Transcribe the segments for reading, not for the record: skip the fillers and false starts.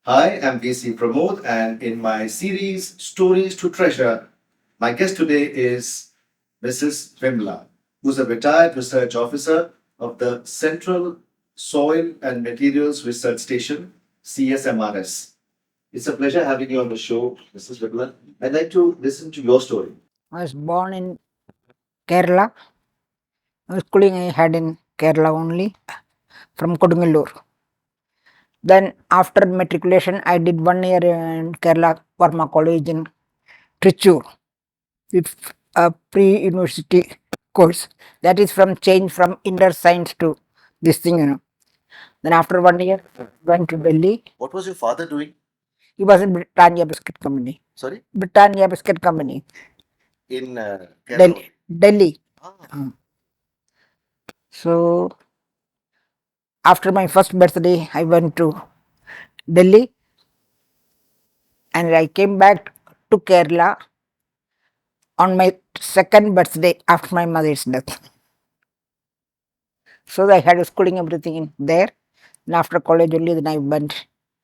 Hi, I'm VC Pramod, and in my series Stories to Treasure, my guest today is Mrs. Vimala, who's a retired research officer of the Central Soil and Materials Research Station, CSMRS. It's a pleasure having you on the show, Mrs. Vimala. I'd like to listen to your story. I was born in Kerala. Schooling I had in Kerala only from Kodungalur. Then after matriculation, I did 1 year in Kerala Varma College in Trichur with a pre-university course. That is from change from inter science to this thing. Then after 1 year, went to Delhi. What was your father doing? He was in Britannia Biscuit Company. Sorry? Britannia Biscuit Company, In Kerala. Delhi. Delhi. Ah, So after my first birthday, I went to Delhi and I came back to Kerala on my second birthday after my mother's death. So I had schooling everything in there. And after college only, then I went.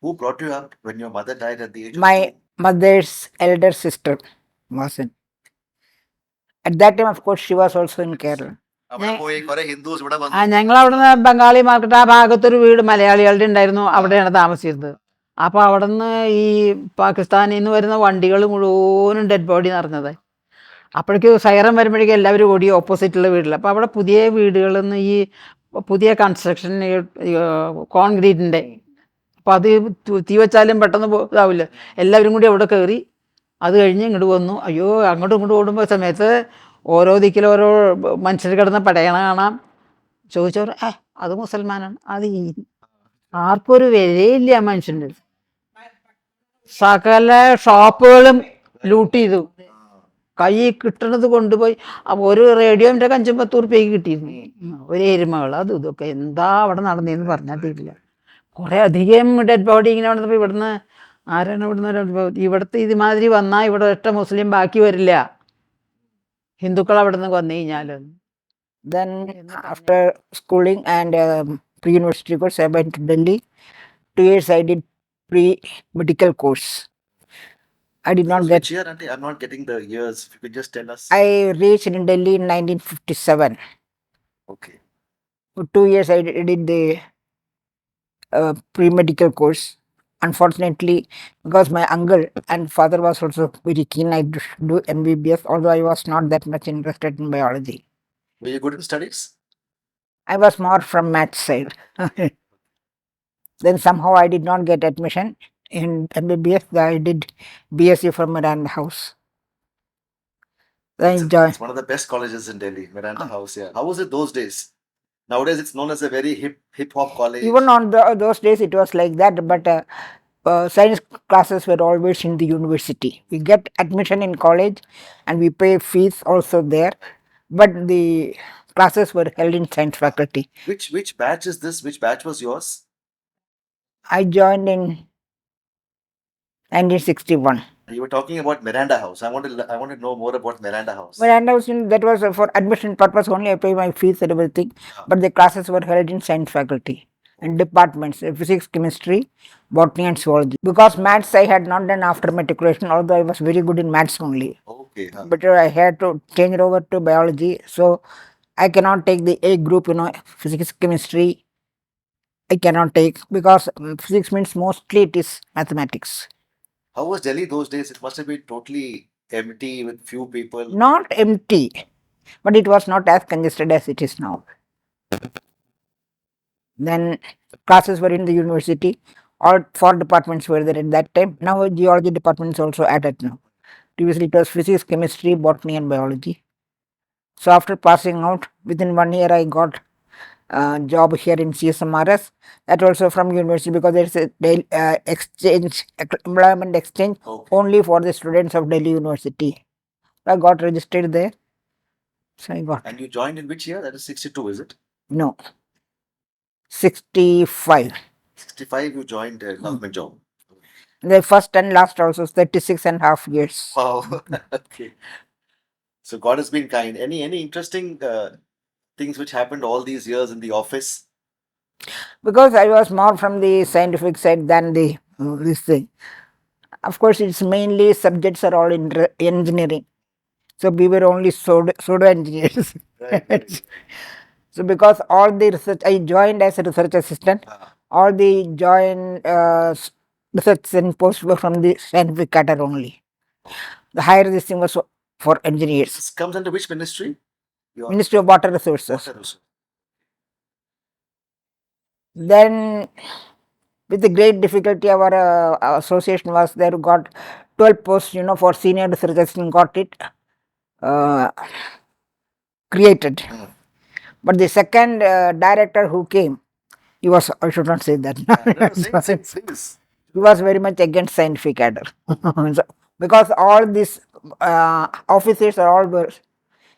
who brought you up when your mother died at the age of My mother's elder sister was in. At that time, of course, she was also in Kerala. അവിടെ പോയി കുറെ Hindus ഇവിടെ വന്നു. ഞങ്ങൾ അവിടുന്ന് Bengali market ആ ഭാഗത്തൊരു വീട് മലയാളികളുടെ ഉണ്ടായിരുന്നു. അവിടെയാണ് താമസിച്ചിരുന്നത്. അപ്പോൾ അവിടുന്ന് ഈ പാകിസ്ഥാനിൽ നിന്ന് വരുന്ന വണ്ടികൾ മുഴുവനും ഡെഡ് ബോഡി നിറഞ്ഞത്. അപ്പോഴേക്കും സൈറൻ വരുമ്പോഴേക്കും എല്ലാവരും ഓടി ഓപ്പോസിറ്റുള്ള വീട്ടിൽ. അപ്പോൾ അവിടെ പുതിയ വീടുകളിൽ നിന്ന് ഈ പുതിയ കൺസ്ട്രക്ഷൻ കോൺക്രീറ്റിൻ്റെ, അപ്പോൾ അത് തീ വെച്ചാലും പെട്ടെന്ന് ഇതാവില്ല. എല്ലാവരും കൂടി അവിടെ കയറി. അത് കഴിഞ്ഞ് ഇങ്ങോട്ട് വന്നു. അയ്യോ, അങ്ങോട്ടും ഇങ്ങോട്ടും ഓടുമ്പോൾ സമയത്ത് ഓരോ ദിക്കിലും ഓരോ മനുഷ്യർ കിടന്ന് പടയണ കാണാം. ചോദിച്ചവർ അത് മുസൽമാനാണ്. അത് ആർക്കും ഒരു വിലയില്ല ആ മനുഷ്യൻ്റെ. സകല ഷോപ്പുകളും ലൂട്ട് ചെയ്തു. കൈ കിട്ടണത് കൊണ്ടുപോയി. ഒരു റേഡിയോൻ്റെ 5-10 റുപ്യക്ക് കിട്ടിയിരുന്നു. ഒരു എരുമകൾ അതും ഇതൊക്കെ എന്താ അവിടെ നടന്നതെന്ന് പറഞ്ഞാൽ തീരില്ല. കുറേ അധികം ഡെഡ് ബോഡി ഇങ്ങനെ വന്നപ്പോൾ ഇവിടുന്ന് ആരാണ് ഇവിടുത്തെ ഇതുമാതിരി വന്നാൽ ഇവിടെ ഒറ്റ മുസ്ലിം ബാക്കി വരില്ല, ഹിന്ദുക്കൾ അവിടെ നിന്ന് വന്നു കഴിഞ്ഞാൽ. Then after schooling and pre-university course, I went to Delhi. 2 years I did pre-medical course. I did not get. Which year, Auntie? I'm not getting the years. If you could just tell us. I reached in Delhi in 1957. Okay. For 2 years I did the pre-medical course. Unfortunately, because my uncle and father was also very keen, I do MBBS, although I was not that much interested in biology. Were you good in studies? I was more from math side. Then somehow I did not get admission in MBBS. I did BSc from Miranda House. Then I joined. It's one of the best colleges in Delhi, Miranda House. Yeah. How was it those days? Nowadays, it's known as a very hip hop college. Even on those days, it was like that. But science classes were always in the university. We get admission in college, and we pay fees also there. But the classes were held in science faculty. Which batch is this? Which batch was yours? I joined in 1961. You were talking about Miranda House. I want to know more about Miranda House. Miranda House, that was for admission purpose only. I pay my fees and everything. But the classes were held in science faculty and departments: physics, chemistry, botany, and zoology. Because maths I had not done after matriculation, although I was very good in maths only. Okay. But I had to change it over to biology, so I cannot take the A group, physics, chemistry. I cannot take because physics means mostly it is mathematics. How was Delhi those days? It must have been totally empty with few people. Not empty, but it was not as congested as it is now. Then classes were in the university. All 4 departments were there at that time. Now geology department is also added now. Previously it was physics, chemistry, botany, and biology. So after passing out, within 1 year I got a job here in CSMRS. That also from university, because there is a exchange, employment exchange only for the students of Delhi University. I got registered there. So I got. And you joined in which year? That is 62, is it? No. 65. 65 you joined a government job. The first and last also 36.5 years. Wow. Okay. So God has been kind. Any interesting things which happened all these years in the office? Because I was more from the scientific side than the this thing. Of course, it's mainly subjects are all in engineering. So we were only pseudo engineers. Right. So because all the research, I joined as a research assistant. All the joint research and posts were from the scientific cadre only. The higher this thing was for engineers. This comes under which ministry? Your Ministry of Water Resources. water resource. Then, with the great difficulty, our association was there. Got 12 posts, for senior research assistant. Got it created. But the second director who came, he was, I should not say that. Please. He was very much against scientific cadre. So, because all these officers are all were,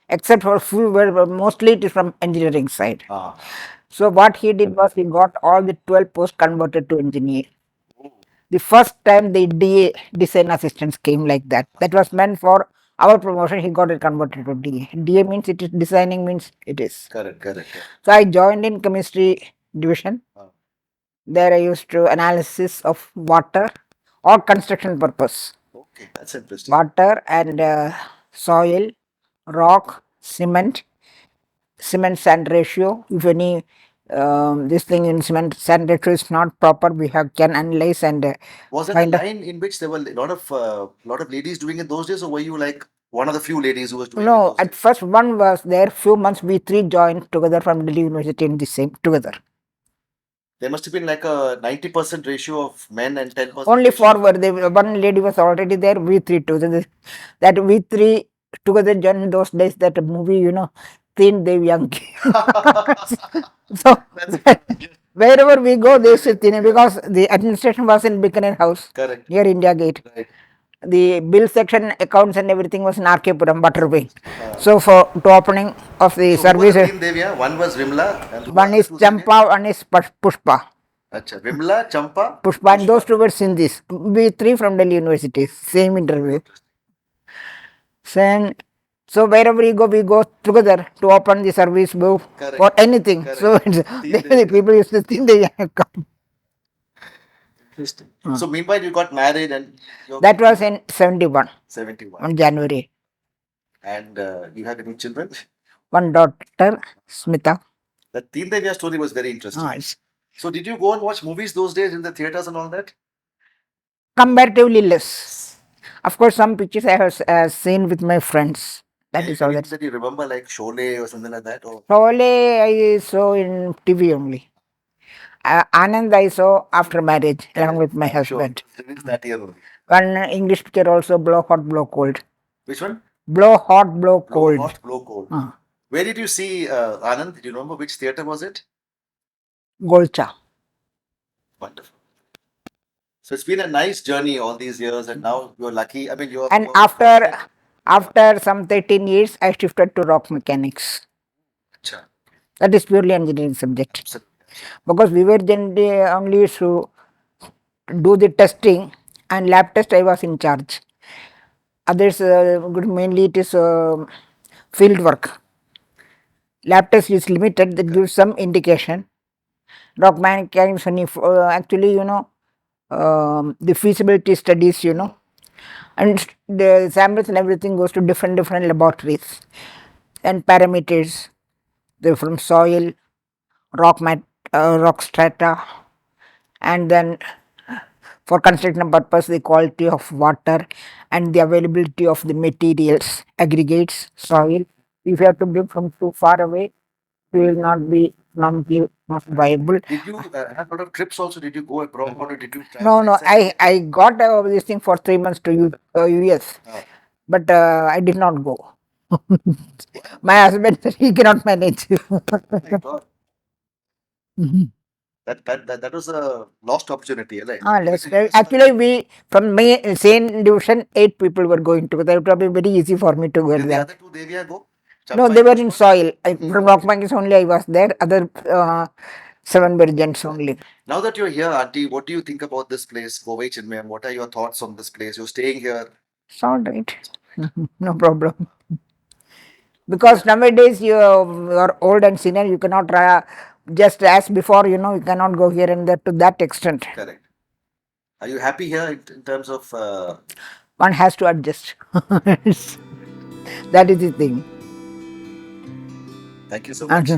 except for few were mostly it is from engineering side. So what he did was he got all the 12 posts converted to engineer. The first time the DA design assistants came like that. That was meant for our promotion. He got it converted to DA. DA means it is designing means it is. Correct. So I joined in chemistry division. There I used to analysis of water or construction purpose. Okay, that's interesting. Water and soil, rock, cement sand ratio. If any this thing in cement sand ratio is not proper, we can analyze and Was it a line in which there were a lot of ladies doing it those days, or were you like one of the few ladies who was doing it? No, those at days? first one was there. Few months we three joined together from Delhi University in the same together. There must have been like a 90% ratio of men and 10%. Only four were there. One lady was already there. We three together. That we three together joined those days. That movie, Teen Devi Young. So wherever we go, they say Teen, because the administration was in Bikaner House. Correct. Near India Gate. Right. The bill section, accounts and everything was in RK Puram, Butterway. So to opening of the service, One was Vimla. And one is Champa, one is Pushpa. Acha, Vimla, Champa. Pushpa, and those two were Sindhis. We three from Delhi University, same interview. So wherever we go together to open the service book for anything. Correct. So the people used to think they come. Interesting. So meanwhile, you got married and That was in 71. 71. On January. And you had any children? One daughter, Smita. The Teen Devya story was very interesting. Yes. So did you go and watch movies those days in the theaters and all that? Comparatively less. Of course, some pictures I have seen with my friends. That is all. That you remember, like Sholay or something like that? Or Sholay I saw in TV only. Anand I saw after marriage along with my husband. Sure. That year only. One English picture also, Blow Hot, Blow Cold. Which one? Blow Hot, Blow Cold. Blow Hot, Blow Cold. Where did you see Anand? Did you remember which theater was it? Golcha. Wonderful. So it's been a nice journey all these years, and now you're lucky. I mean, you're. And after some 13 years, I shifted to rock mechanics. Achha. That is purely engineering subject. Absolutely. Because we were generally only to do the testing, and lab test I was in charge. Others, mainly it is field work. Lab test is limited, that gives some indication. Rock mechanics, actually, the feasibility studies, and the samples and everything goes to different laboratories and parameters. They're from soil, rock strata, and then for construction purpose, the quality of water and the availability of the materials, aggregates, soil. If you have to bring from too far away, it will not be not viable. Did you have a lot of trips also? Did you go abroad or did you No. I got this thing for 3 months to US, but I did not go. My husband said he cannot manage. Thank God. That was a lost opportunity, right? Actually, we from my same division, 8 people were going together. It would be very easy for me to go Did the there. other two Devia go? No, they were in soil. From rock mechanics only I was there. Other 7 were gents only. Now that you're here, Auntie, what do you think about this place, Kovai Chinmayam? What are your thoughts on this place? You're staying here. It's all right. No problem. Because nowadays you are old and senior, you cannot just as before, you cannot go here and there to that extent. Correct. Are you happy here in terms of? One has to adjust. That is the thing. Thank you so much.